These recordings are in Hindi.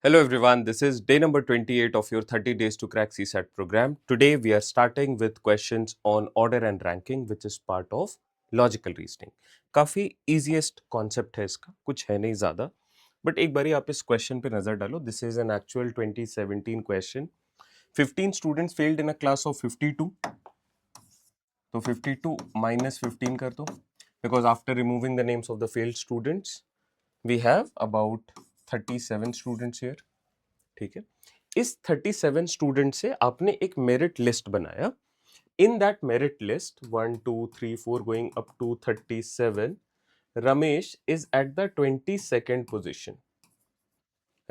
Hello everyone, this is day number 28 of your 30 days to crack CSAT program. Today we are starting with questions on order and ranking which is part of logical reasoning. काफी easiest concept है इसका, कुछ है नहीं ज़्यादा, but एक बारी आप इस question पे नज़र डालो. This is an actual 2017 question. 15 students failed in a class of 52. तो 52 minus 15 कर दो, because after removing the names of the failed students, we have about 37 students here. ठीक है. इस 37 स्टूडेंट से आपने एक मेरिट लिस्ट बनाया. In that merit list 1 2 3 4 going up to 37, Ramesh is at the 22nd position.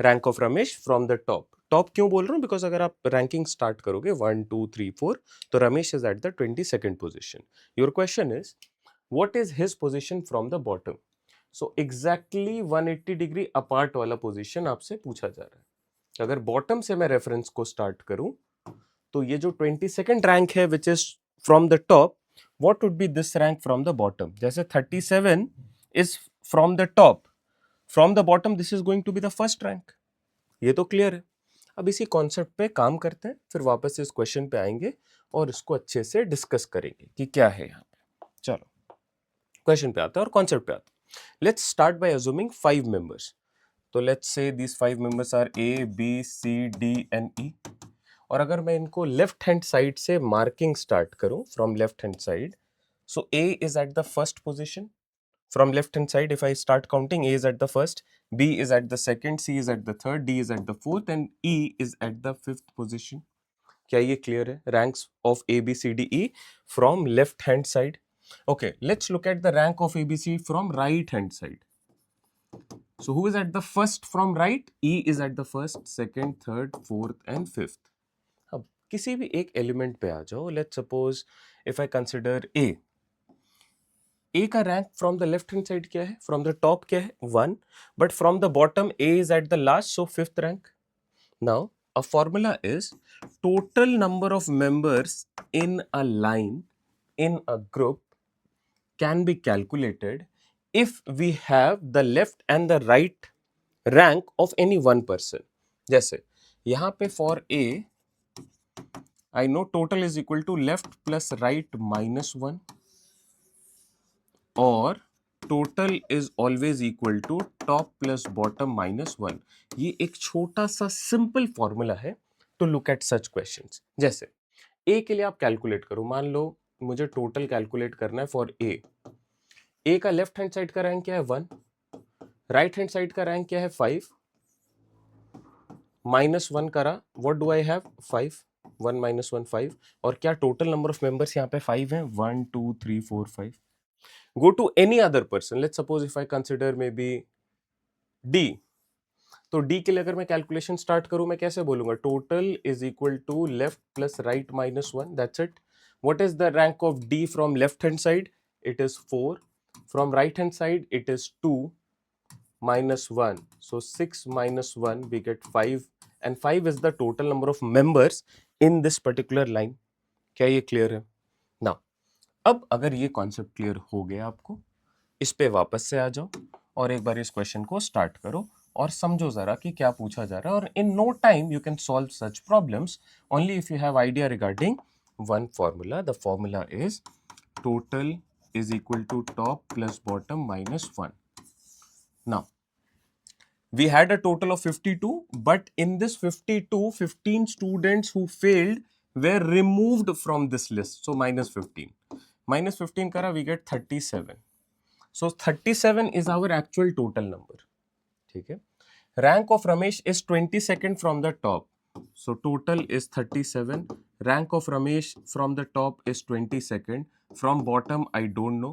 Rank of Ramesh from the top. Top क्यों बोल रहा हूं? बिकॉज अगर आप रैंकिंग स्टार्ट करोगे 1 2 3 4, तो Ramesh is at the 22nd position. Your question is what is his position from the bottom. So exactly 180 degree apart वाला पोजीशन आपसे पूछा जा रहा है. अगर बॉटम से मैं रेफरेंस को स्टार्ट करूं तो ये जो 22nd रैंक है which is from the top, what would be this rank from the bottom. जैसे 37 is from the top, from the bottom this is going to be the first rank. ये तो क्लियर है. अब इसी कॉन्सेप्ट पे काम करते हैं, फिर वापस इस क्वेश्चन पे आएंगे और इसको अच्छे से डिस्कस करेंगे कि क्या है यहाँ पे. चलो क्वेश्चन पे आते हैं और कॉन्सेप्ट पे आते हैं. Let's start by assuming 5 members. तो let's say these 5 members are A B C D and E. और अगर मैं इनको लेफ्ट हैंड साइड से मार्किंग स्टार्ट करूं from left hand side, so A is at the first position. From left hand side, if I start counting, A is at the first, B is at the second, C is at the third, D is at the fourth, and E is at the fifth position. क्या ये clear है? Ranks of A, B, C, D, E from left hand side. Okay, let's look at the rank of A, B, C from right hand side. So who is at the first from right? E is at the first, second, third, fourth, and fifth. अब किसी भी एक एलिमेंट पे आ जाओ. Let's suppose if I consider A. ए का rank from the left hand side क्या है? फ्रॉम द टॉप क्या है? 1. But from the bottom A is at the last, so fifth rank. Now a formula is total number of members in a line in a group can be calculated if we have the left and the right rank of any one person. जैसे यहां पे for A I know total is equal to left plus right minus 1, और total is always equal to top plus bottom minus 1. ये एक छोटा सा सिंपल फॉर्मूला है to look at such questions. जैसे ए के लिए आप कैलकुलेट करो. मान लो मुझे टोटल कैलकुलेट करना है फॉर ए. ए का लेफ्ट हैंड साइड का रैंक क्या है? 1. राइट हैंड साइड का रैंक क्या है? 5. माइनस 1 करा, what do I have? 5. 1 minus 1 5. और क्या टोटल नंबर ऑफ मेंबर्स यहाँ पे 5 हैं? 1 2 3 4 5. Go to any other person. Let's suppose if I consider maybe D. तो D के लिए अगर मैं कैलकुलेशन स्टार्ट करूं, मैं कैसे बोलूंगा? Total is equal to left plus right minus 1. That's it. What is the rank of D from left hand side? It is 4. From right hand side it is 2 minus 1. So 6 minus 1 we get 5, and 5 is the total number of members in this particular line. क्या ये क्लियर है? Now अब अगर ये कॉन्सेप्ट क्लियर हो गया आपको, इस पे वापस से आ जाओ और एक बार इस क्वेश्चन को स्टार्ट करो और समझो जरा कि क्या पूछा जा रहा है. और in no time you can solve such problems only if you have idea regarding one formula. The formula is total is equal to top plus bottom minus 1. Now we had a total of 52, but in this 52 15 students who failed were removed from this list, so minus 15. Minus 15 kara, we get 37. So 37 is our actual total number. ठीक है. Rank of Ramesh is 22nd from the top. So total is 37. Rank of Ramesh from the top is 22nd. From bottom I don't know,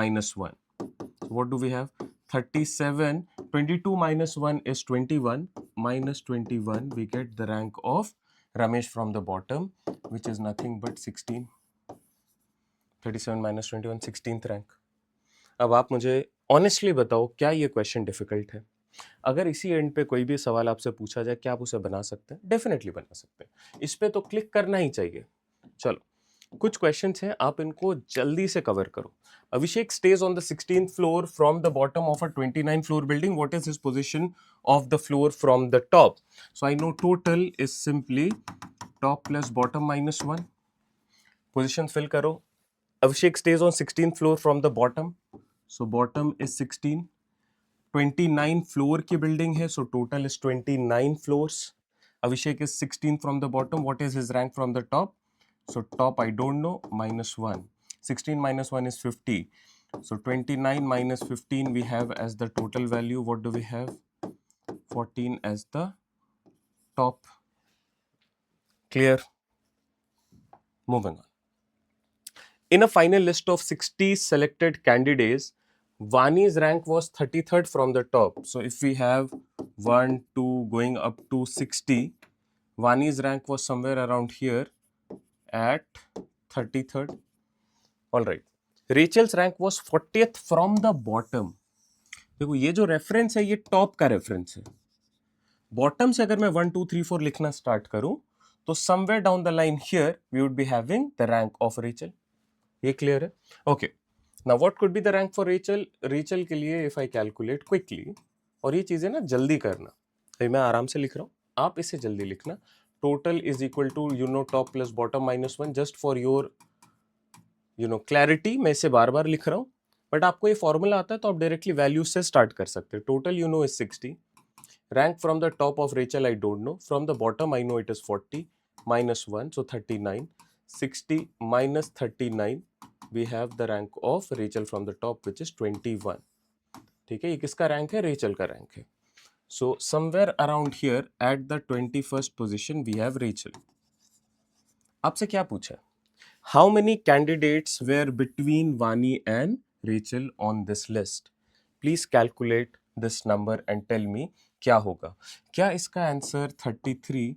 minus 1. So what do we have? 37. 22 minus 1 is 21. Minus 21 we get the rank of Ramesh from the bottom, which is nothing but 16. 37 minus 21, 16th rank. अब आप मुझे ऑनेस्टली बताओ, क्या ये क्वेश्चन डिफिकल्ट है? अगर इसी एंड पे कोई भी सवाल आपसे पूछा जाए, क्या आप उसे बना सकते हैं? डेफिनेटली बना सकते हैं. इस पे तो क्लिक करना ही चाहिए. चलो कुछ क्वेश्चंस हैं, आप इनको जल्दी से कवर करो. Abhishek stays on the 16th floor from the bottom of a 29 floor building. What is his position of the floor from the top? So I know total is simply top plus bottom minus 1. Position fill karo. Abhishek stays on 16th floor from the bottom. So bottom is 16. 29 floor की building है, so total is 29 floors. Abhishek is 16 from the bottom. What is his rank from the top? So top I don't know, minus 1. 16 minus 1 is 50. So 29 minus 15 we have as the total value. What do we have? 14 as the top. Clear? Moving on. In a final list of 60 selected candidates, Vani's rank was 33rd from the top. So if we have 1, 2 going up to 60, Vani's rank was somewhere around here at 33rd. Alright. Rachel's rank was 40th from the bottom. देखो ये जो रेफरेंस है ये टॉप का रेफरेंस है. बॉटम से अगर मैं 1, 2, 3, 4 लिखना स्टार्ट करूं तो somewhere down the line here we would be having the rank of Rachel. ये क्लियर है? Okay. Now what could be the rank for Rachel? Rachel के लिए इफ आई कैलकुलेट क्विकली, और ये चीजें ना जल्दी करना, अभी मैं आराम से लिख रहा हूँ, आप इसे जल्दी लिखना. Total is equal to top plus bottom minus 1. Just for your clarity मैं इसे बार बार लिख रहा हूँ, बट आपको ये फॉर्मूला आता है तो आप डायरेक्टली वैल्यू से स्टार्ट कर सकते हैं. Total is 60. Rank from the top of Rachel I don't know. From the bottom I know it is 40 minus 1, so 39. 60 minus 39 we have the rank of Rachel from the top which is 21. ठीक है, ये किसका रैंक है? रेचल का रैंक है. So somewhere around here at the 21st position we have Rachel. आपसे क्या पूछा? How many candidates were between Vani and Rachel on this list? Please calculate this number and tell me क्या होगा. क्या इसका आंसर 33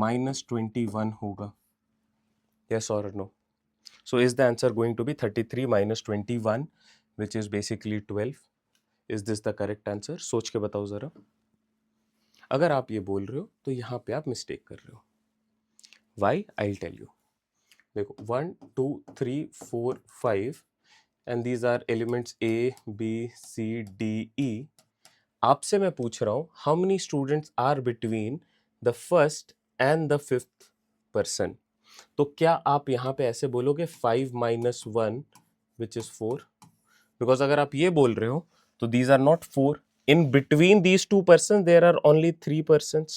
minus 21 होगा? Yes or no? So is the answer going to be 33 minus 21 which is basically 12? Is this the correct answer? सोच के बताओ जरा. अगर आप ये बोल रहे हो तो यहाँ पे आप मिस्टेक कर रहे हो. Why? I'll tell you. देखो 1, 2, 3, 4, 5 and these are elements A, B, C, D, E. आपसे मैं पूछ रहा हूँ how many students are between the first and the fifth person. तो क्या आप यहाँ पे ऐसे बोलोगे 5 minus 1 which is 4? Because अगर आप ये बोल रहे हो तो these are not 4. In between these two persons there are only 3 persons.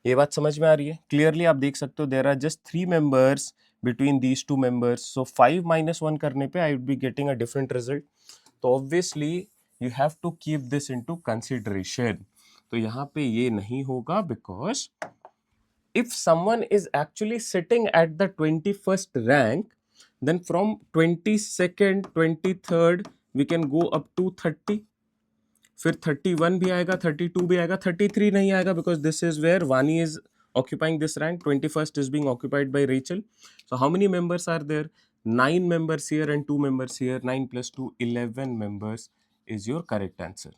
ये बात समझ में आ रही है? क्लियरली आप देख सकते हो there are just 3 members between these two members. So 5 minus 1 करने पे I would be getting a different result. तो obviously you have to keep this into consideration. तो यहाँ पे ये नहीं होगा because if someone is actually sitting at the 21st rank, then from 22nd, 23rd we can go up to 30. फिर 31 भी आएगा, 32 भी आएगा, 33 नहीं आएगा because this is where Vani is occupying this rank. 21st is being occupied by Rachel. So how many members are there? 9 members here and 2 members here. 9 plus 2, 11 members is your correct answer.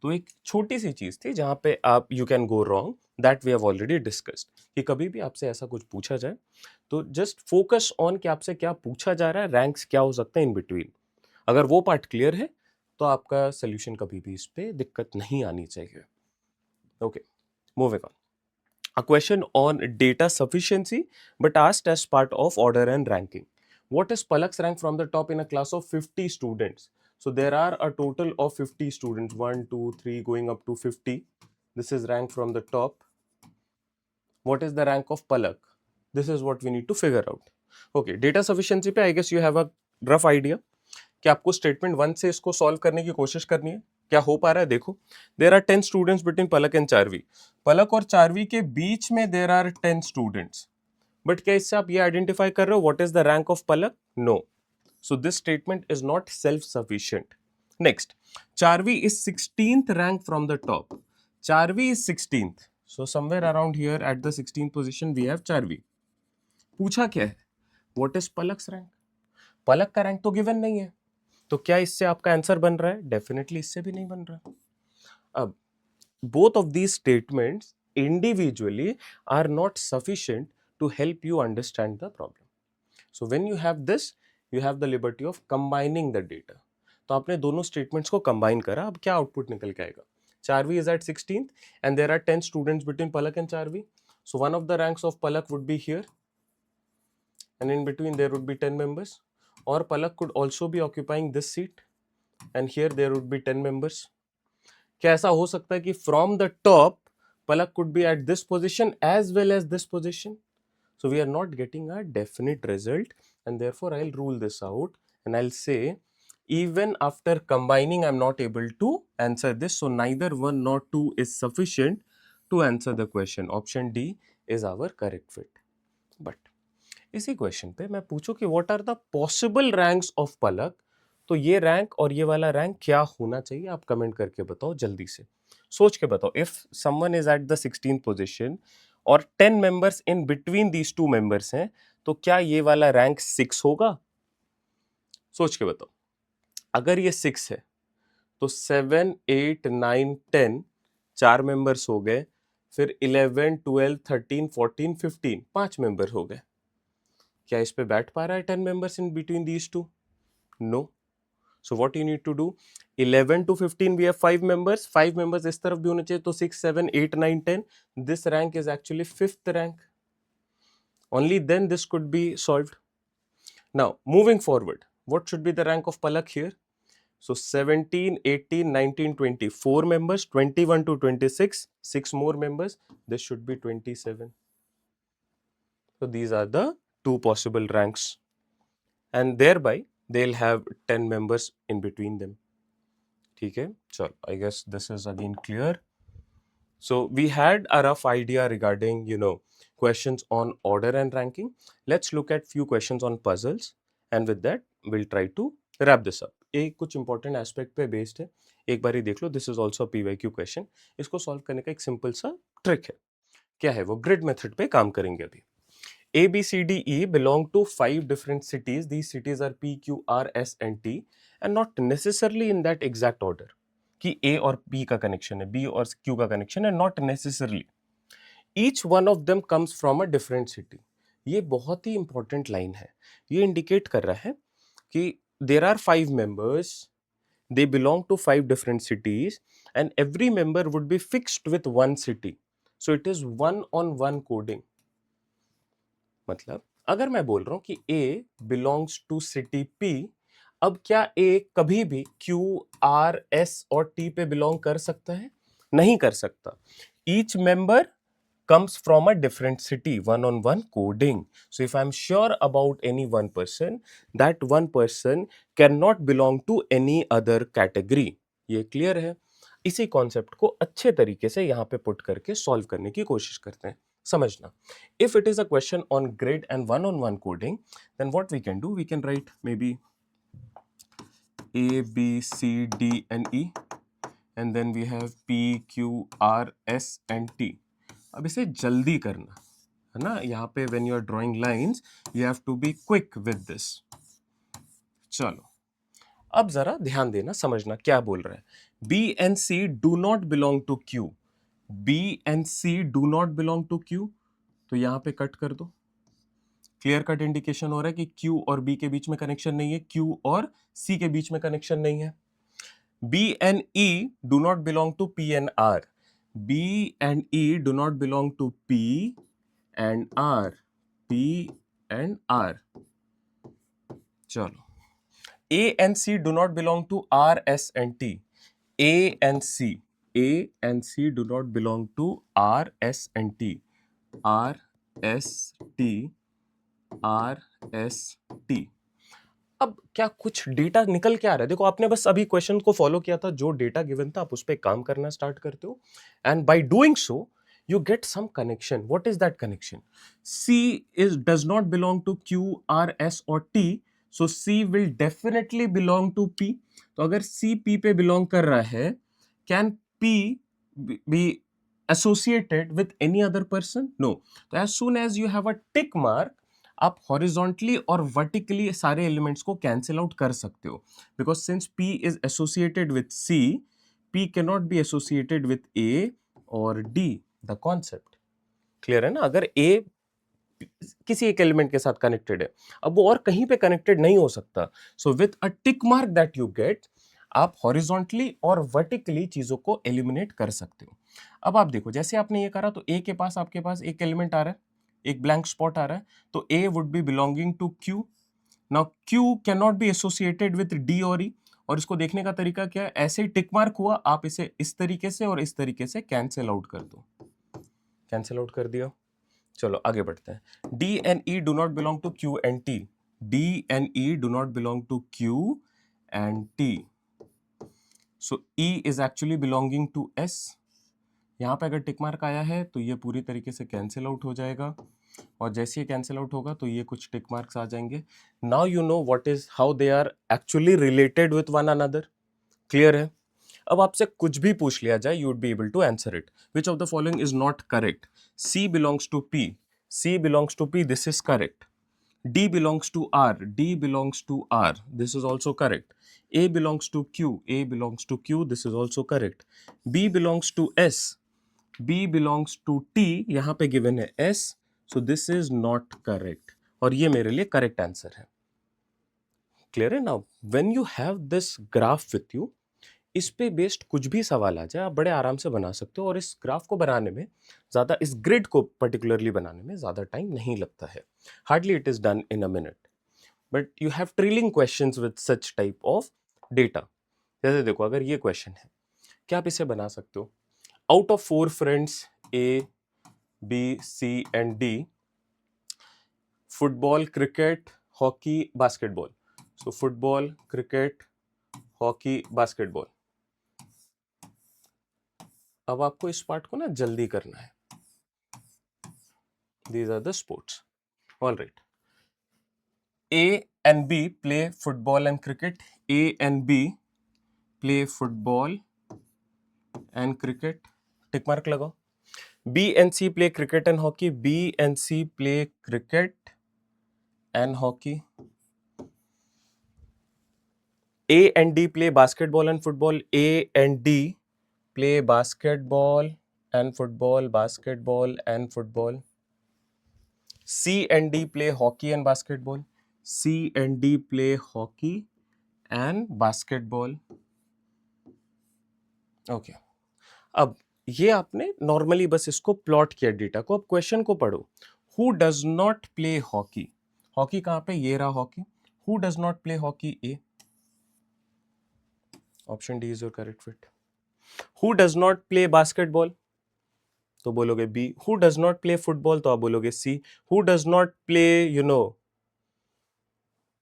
तो एक छोटी सी चीज थी जहां पे आप you can go wrong. That we have already discussed. कि कभी भी आपसे ऐसा कुछ पूछा जाए तो just focus on कि आपसे क्या पूछा जा रहा है, रैंक्स क्या हो सकते हैं इन बिटवीन. अगर वो पार्ट क्लियर है तो आपका सोल्यूशन कभी भी इस पे दिक्कत नहीं आनी चाहिए. Okay, moving on. A question on data sufficiency but asked as part of order and ranking. What is Palak's rank from the top in a class of 50 students? So there are a total of 50 students, 1, 2, 3 going up to 50. This is rank from the top. What is the rank of Palak? This is what we need to figure out. Okay, data sufficiency पे I guess you have a rough idea कि आपको स्टेटमेंट 1 से इसको सॉल्व करने की कोशिश करनी है. क्या हो पा रहा है देखो. There are 10 students between Palak and Charvi. Palak और चारवी के बीच में देयर आर 10 स्टूडेंट्स. बट क्या इससे आप ये आइडेंटिफाई कर रहे हो what is the rank of Palak? No. So this statement is not self sufficient. Next, Charvi is 16th rank from the top. Charvi is 16th. So somewhere around here at the 16th position we have Charvi. पूछा क्या है? What is Palak's rank? Palak का रैंक तो गिवन नहीं है, तो क्या इससे आपका आंसर बन रहा है? डेफिनेटली इससे भी नहीं बन रहा. अब both of these statements individually are not sufficient to help you understand the problem. So when you have this, you have the liberty of combining the data. तो आपने दोनों स्टेटमेंट्स को कंबाइन करा, अब क्या आउटपुट निकल के आएगा? Charvi is at 16th and there are 10 students between Palak and Charvi. So one of the ranks of Palak would be here and in between there would be 10 members, or Palak could also be occupying this seat and here there would be 10 members. क्या ऐसा हो सकता है कि from the top Palak could be at this position as well as this position? So we are not getting a definite result and therefore I'll rule this out and I'll say even after combining I'm not able to answer this. So neither 1 nor 2 is sufficient to answer the question. Option D is our correct fit. But इसी क्वेश्चन पे मैं पूछूं कि what are the possible ranks of Palak, तो ये रैंक और ये वाला रैंक क्या होना चाहिए? आप कमेंट करके बताओ, जल्दी से सोच के बताओ। If someone is at the 16th position और 10 members in between these two members हैं, तो क्या ये वाला रैंक 6 होगा? सोच के बताओ। अगर ये 6 है तो 7 8 9 10 4 मेंबर्स हो गए, फिर 11 12 13 14 15 5 मेंबर हो गए। क्या इस पे बैठ पा रहा है 10 members in between these two? No. So what you need to do, 11 to 15 we have 5 members, 5 members इस तरफ भी होने चाहिए, तो 6 7 8 9 10, this rank is actually 5th rank. Only then this could be solved. Now moving forward, what should be the rank of Palak here? So 17 18 19 20, 4 members, 21 to 26, 6 more members, this should be 27. So these are the two possible ranks and thereby they'll have 10 members in between them. ठीक है, चलो, I guess this is again clear. So we had a rough idea regarding, questions on order and ranking. Let's look at few questions on puzzles and with that we'll try to wrap this up. एक कुछ important aspect पे based है, एक बार ही देख लो. This is also a PYQ question. इसको solve करने का एक simple सा trick है. क्या है वो? Grid method पे काम करेंगे अभी. A, B, C, D, E belong to 5 different cities. These cities are P, Q, R, S and T and not necessarily in that exact order कि A और P का कनेक्शन है, B और Q का कनेक्शन है, not necessarily. Each one of them comes from a different city. ये बहुत ही इंपॉर्टेंट लाइन है. ये इंडिकेट कर रहा है कि there are 5 members, they belong to 5 different cities and every member would be fixed with one city. So it is one on one coding. मतलब अगर मैं बोल रहा हूं कि A belongs to city P, अब क्या A कभी भी Q, R, S और T पे बिलोंग कर सकता है? नहीं कर सकता. Each member comes from a different city, one on one coding. So if I'm sure about any one person, that one person cannot belong to any other category. ये क्लियर है? इसी कॉन्सेप्ट को अच्छे तरीके से यहाँ पे पुट करके सॉल्व करने की कोशिश करते हैं. समझना, if it is a question on grid and one-on-one coding, then what we can do, we can write maybe A, B, C, D and E and then we have P, Q, R, S and T. अब इसे जल्दी करना है ना, यहाँ पे when you are drawing lines, you have to be quick with this. चलो, अब जरा ध्यान देना, समझना क्या बोल रहा है. B and C do not belong to Q. B and C do not belong to Q. तो यहां पे कट कर दो. क्लियर कट इंडिकेशन हो रहा है कि Q और B के बीच में कनेक्शन नहीं है, Q और C के बीच में कनेक्शन नहीं है. B and E do not belong to P and R. B and E do not belong to P and R. P and R. चलो. A and C do not belong to R, S and T. A and C do not belong to R, S and T. R, S, T, R, S, T. अब क्या कुछ डेटा निकल के आ रहा है? देखो, आपने बस अभी क्वेश्चन को फॉलो किया था, जो डेटा गिवन था आप उस पर काम करना स्टार्ट करते हो and by doing so you get some connection. What is that connection? C does not belong to Q, R, S or T, so C will definitely belong to P. तो अगर C P पे belong कर रहा है, can P be associated with any other person? No. तो as soon as you have a tick mark, आप horizontally और vertically सारे elements को cancel out कर सकते हो, because since P is associated with C, P cannot be associated with A or D. The concept clear है ना? अगर A किसी एक एलिमेंट के साथ कनेक्टेड है, अब वो और कहीं पे कनेक्टेड नहीं हो सकता। So with a tick mark that you get, आप हॉरिजॉन्टली और वर्टिकली चीजों को एलिमिनेट कर सकते हो। अब आप देखो, जैसे आपने ये करा तो ए के पास आपके पास एक एलिमेंट आ रहा है, एक ब्लैंक स्पॉट आ रहा है, तो A would be belonging to Q. Now Q can not be associated with D और ई, और इसको देखने का तरीका क्या है, ऐसे ही टिक मार्क हुआ, आप इसे इस तरीके से और इस तरीके से कैंसिल आउट कर दो। कैंसिल आउट कर दिया। चलो आगे बढ़ते हैं। D and E do not belong to Q and T. D and E do not belong to Q and T. So E is actually belonging to S. यहाँ पे अगर टिक मार्क आया है तो ये पूरी तरीके से कैंसिल आउट हो जाएगा, और जैसे ये कैंसिल आउट होगा तो ये कुछ टिक मार्क्स आ जाएंगे। Now you know what is how they are actually related with one another. Clear है? अब आपसे कुछ भी पूछ लिया जाए, you would be able to answer it. Which of the following is not correct? C belongs to P. C belongs to P, this is correct. D belongs to R. D belongs to R. This is also correct. A belongs to Q. A belongs to Q. This is also correct. B belongs to S. B belongs to T. यहाँ पे given है S. So this is not correct. और ये मेरे लिए correct answer है. Clear है? Now, when you have this graph with you, इस पे बेस्ड कुछ भी सवाल आ जाए आप बड़े आराम से बना सकते हो, और इस ग्राफ को बनाने में ज़्यादा, इस ग्रिड को पर्टिकुलरली बनाने में ज़्यादा टाइम नहीं लगता है. Hardly it is done in a minute. But you have trilling questions with such type of data. जैसे देखो, अगर ये क्वेश्चन है, क्या आप इसे बना सकते हो? Out of 4 friends A B C and D, football cricket hockey basketball. So football cricket hockey basketball. अब आपको इस पार्ट को ना जल्दी करना है. These are the sports. All right. A and B play football and cricket. A and B play football and cricket. Tick mark लगाओ. B and C play cricket and hockey. B and C play cricket and hockey. A and D play basketball and football. A and D play basketball and football, basketball and football. C and D play hockey and basketball. C and D play hockey and basketball. Okay. अब ये आपने नॉर्मली बस इसको प्लॉट किया डेटा को. अब क्वेश्चन को पढ़ो. Who does not play hockey? Hockey कहाँ पे? ये रहा hockey. Who does not play hockey? A. Option D is your correct fit. Who does not play basketball? तो बोलोगे B. Who does not play football? तो आप बोलोगे C. Who does not play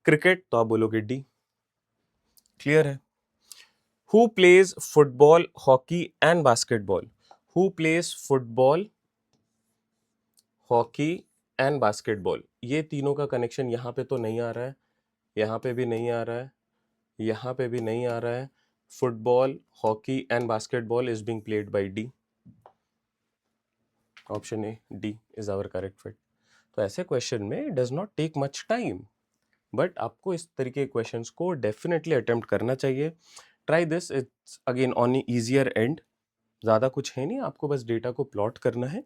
cricket? तो आप बोलोगे डी. क्लियर है? Who plays football, hockey and basketball? Who plays football, hockey and basketball? ये तीनों का कनेक्शन यहाँ पे तो नहीं आ रहा है, यहाँ पे भी नहीं आ रहा है, यहाँ पे भी नहीं आ रहा है. Football, hockey and basketball is being played by D. Option A, D is our correct fit. तो ऐसे क्वेश्चन में it does not take much time, but आपको इस तरीके के क्वेश्चंस को डेफिनेटली अटेम्प्ट करना चाहिए. Try this. It's again on easier and. ज़्यादा कुछ है नहीं, आपको बस डेटा को प्लॉट करना है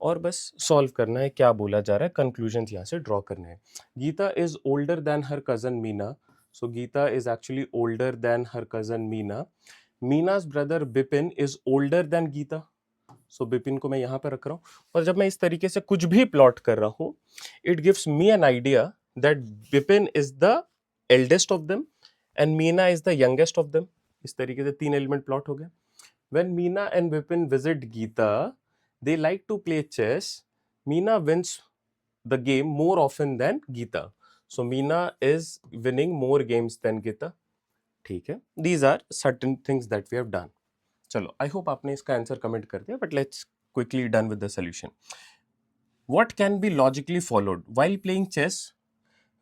और बस सॉल्व करना है क्या बोला जा रहा है, कंक्लूजन यहाँ से ड्रॉ करना है. Geeta is older than her cousin Meena. So Geeta is actually older than her cousin Meena. Meena's brother Bipin is older than Geeta. So Bipin को मैं यहाँ पर रख रहा हूँ, और जब मैं इस तरीके से कुछ भी प्लॉट कर रहा हूँ, it gives me an idea that Bipin is the eldest of them and Meena is the youngest of them. इस तरीके से 3 एलिमेंट प्लॉट हो गए. When Meena and Vipin visit Geeta, they like to play chess. Meena wins the game more often than Geeta. So Meena is winning more games than Geeta. ठीक है. These are certain things that we have done. चलो, I hope आपने इसका आंसर कमेंट कर दिया, but let's quickly done with the solution. What can be logically followed while playing chess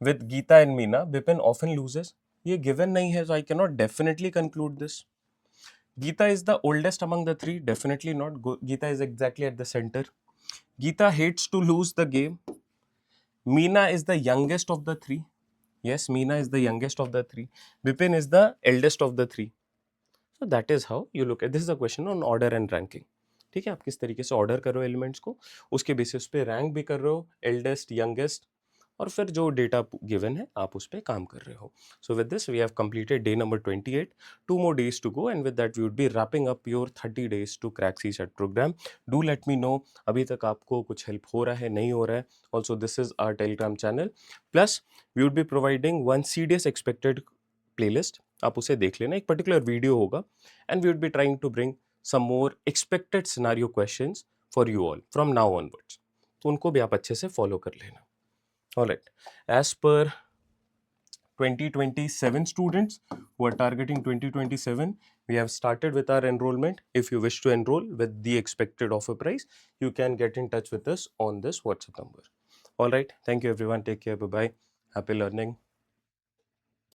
with Geeta and Meena? Vipin often loses. ये given नहीं है, so I cannot definitely conclude this. Geeta is the oldest among the three. Definitely not. Geeta is exactly at the center. Geeta hates to lose the game. Meena is the youngest of the three. Yes, Meena is the youngest of the three. Vipin is the eldest of the three. So that is how you look at this. Is a question on order and ranking. ठीक है, आप किस तरीके से ऑर्डर कर रहे हो एलिमेंट्स को, उसके बेसिस पे रैंक भी कर रहे हो, एल्डेस्ट, यंगेस्ट, और फिर जो डेटा गिवन है आप उस पर काम कर रहे हो. So with this we have completed day number 28. 2 more days to go, and with that we would be wrapping up your 30 days to crack CSAT program. Do let me know अभी तक आपको कुछ हेल्प हो रहा है, नहीं हो रहा है. Also this is our Telegram channel. Plus we would be providing one CDS expected playlist. आप उसे देख लेना, एक पर्टिकुलर वीडियो होगा, and we would be trying to bring some more expected scenario questions for you all from now onwards. तो उनको भी आप अच्छे से फॉलो कर लेना. Alright, as per 2027 students who are targeting 2027, we have started with our enrollment. If you wish to enroll with the expected offer price, you can get in touch with us on this WhatsApp number. Alright, thank you everyone. Take care. Bye bye. Happy learning.